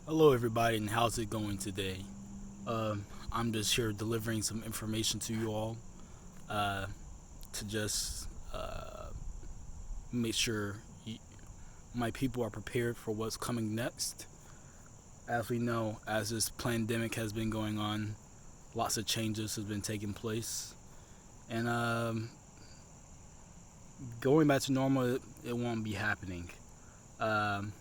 Hello, everybody, and how's it going today? I'm just here delivering some information to you all uh, to just make sure my people are prepared for what's coming next. As we know, as this pandemic has been going on, lots of changes has been taking place, and going back to normal, it won't be happening. Um,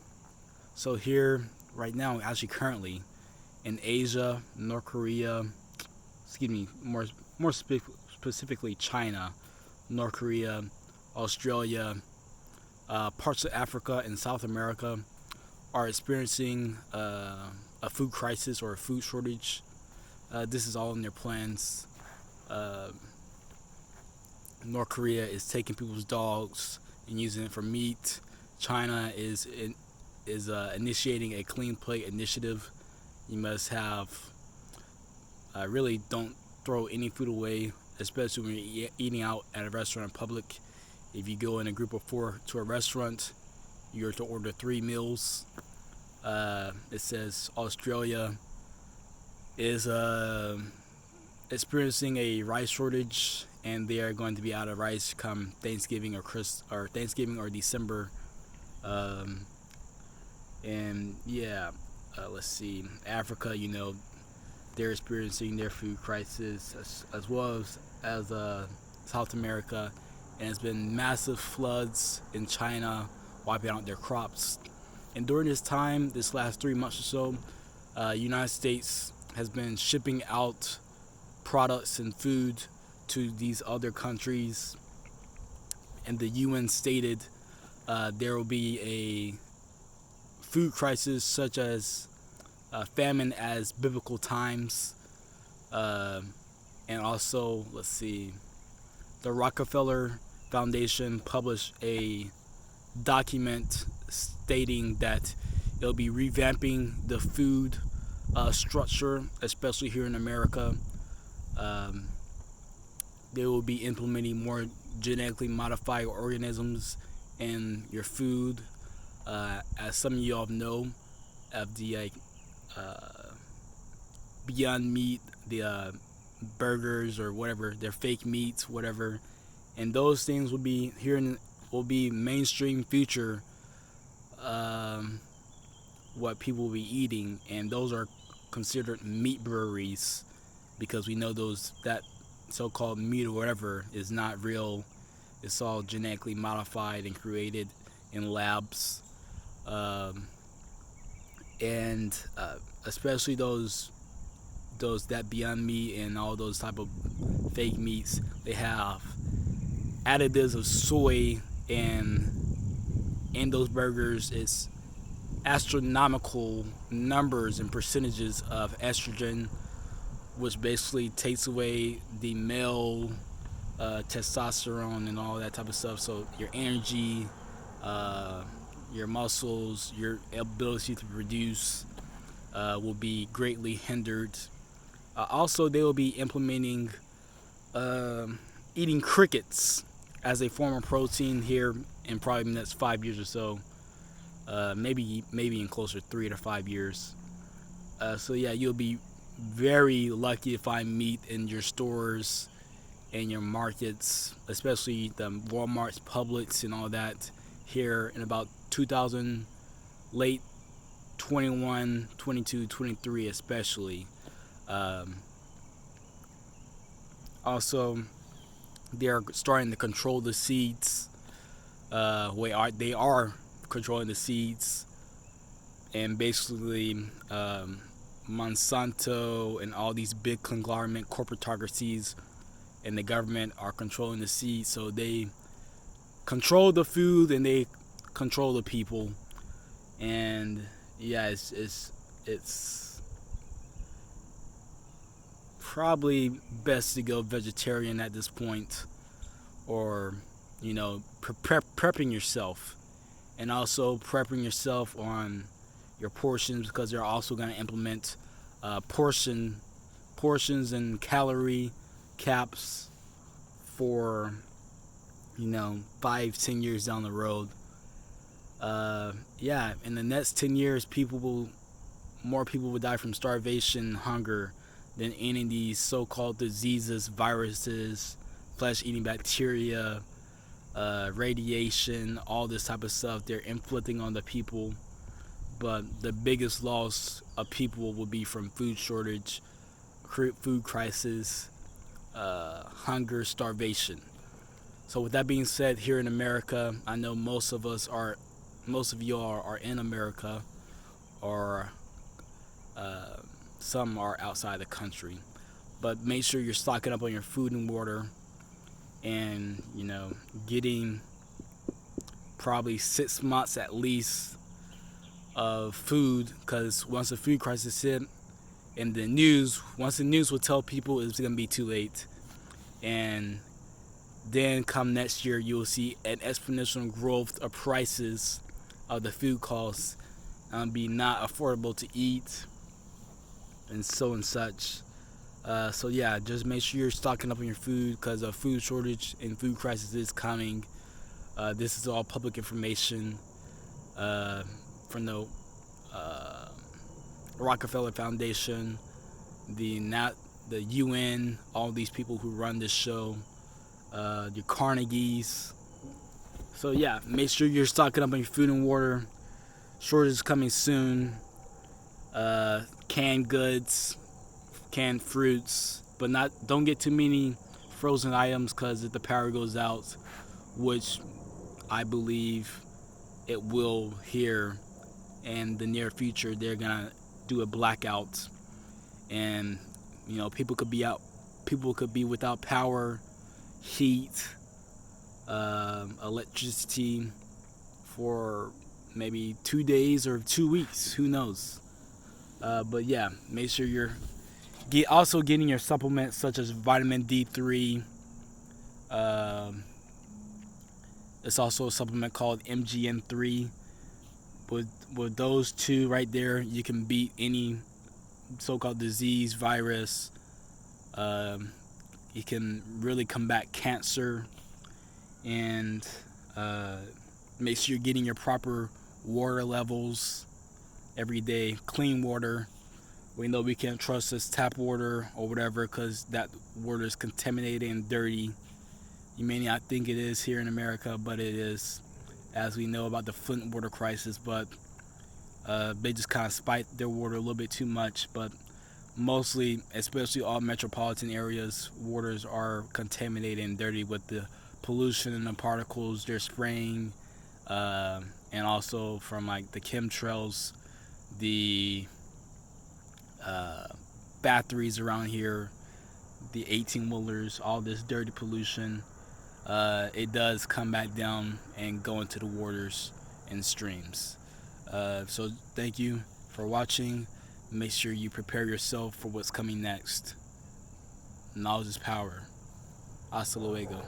so here, right now, actually currently in Asia, North Korea, excuse me, specifically China, North Korea, Australia, parts of Africa and South America are experiencing a food crisis or a food shortage. This is all in their plans. Uh, North Korea is taking people's dogs and using it for meat. China is initiating a clean plate initiative. You must have really don't throw any food away, especially when you're eating out at a restaurant in public. If you go in a group of four to a restaurant, you're to order 3 meals. It says Australia is experiencing a rice shortage, and they are going to be out of rice come Thanksgiving or December. Um, and yeah, let's see, Africa. They're experiencing their food crisis as well as South America, and it's been massive floods in China, wiping out their crops. And during this time, this last 3 months or so, United States has been shipping out products and food to these other countries, and the UN stated there will be a food crisis such as famine as biblical times, uh, and also let's see, the Rockefeller Foundation published a document stating that it'll be revamping the food structure, especially here in America. Um, they will be implementing more genetically modified organisms in your food. As some of y'all know, of the uh, Beyond Meat, the burgers or whatever, they're fake meats, whatever, and those things will be mainstream future. Um, what people will be eating, and those are considered meat breweries because we know those that so-called meat or whatever is not real. It's all genetically modified and created in labs, um, and especially those that Beyond Meat and all those type of fake meats, they have additives of soy in those burgers. It's astronomical numbers and percentages of estrogen, which basically takes away the male testosterone and all that type of stuff. So your energy, uh, your muscles, your ability to produce will be greatly hindered. Also, they will be implementing eating crickets as a form of protein here in probably the next 5 years or so. Maybe in closer 3 to 5 years. So yeah, you'll be very lucky to find meat in your stores and your markets, especially the Walmart's, Publix, and all that here in about 2000, late 21, 22, 23 especially. Um, Also, they are starting to control the seeds. They are controlling the seeds, and basically, Monsanto and all these big conglomerate corporatocracies and the government are controlling the seeds. So they control the food and they control the people. And yeah, it's probably best to go vegetarian at this point, or prepping yourself, and also prepping yourself on your portions, because they're also going to implement portions and calorie caps for 5-10 years down the road. Yeah, in the next 10 years, people will more people would die from starvation, hunger, than any of these so-called diseases, viruses, flesh-eating bacteria, radiation, all this type of stuff they're inflicting on the people. But the biggest loss of people will be from food shortage, food crisis, hunger, starvation. So with that being said, here in America, I know most of you are in America, or some are outside the country. But make sure you're stocking up on your food and water, and getting probably 6 months at least of food, because once the food crisis hit, and once the news will tell people, it's gonna be too late. And then come next year, you'll see an exponential growth of prices of the food costs, be not affordable to eat, and so and such. So yeah, just make sure you're stocking up on your food, because a food shortage and food crisis is coming. This is all public information from the Rockefeller Foundation, the UN, all these people who run this show, your Carnegies. So yeah, make sure you're stocking up on your food and water. Shortage is coming soon. Canned goods, canned fruits, but don't get too many frozen items, because if the power goes out, which I believe it will here in the near future, they're gonna do a blackout, and people could be without power, heat, electricity for maybe 2 days or 2 weeks, who knows. But yeah, make sure you're also getting your supplements such as vitamin D3. It's also a supplement called MGN3. With those two right there, you can beat any so-called disease, virus. You can really combat cancer, and make sure you're getting your proper water levels every day, clean water. We know we can't trust this tap water or whatever, because that water is contaminated and dirty. You may not think it is here in America, but it is, as we know about the Flint water crisis. But they just kind of spike their water a little bit too much. But mostly, especially all metropolitan areas, waters are contaminated and dirty with the pollution and the particles they're spraying, and also from like the chemtrails, the batteries around here, the 18-wheelers, all this dirty pollution. It does come back down and go into the waters and streams. So thank you for watching. Make sure you prepare yourself for what's coming next. Knowledge is power. Hasta luego.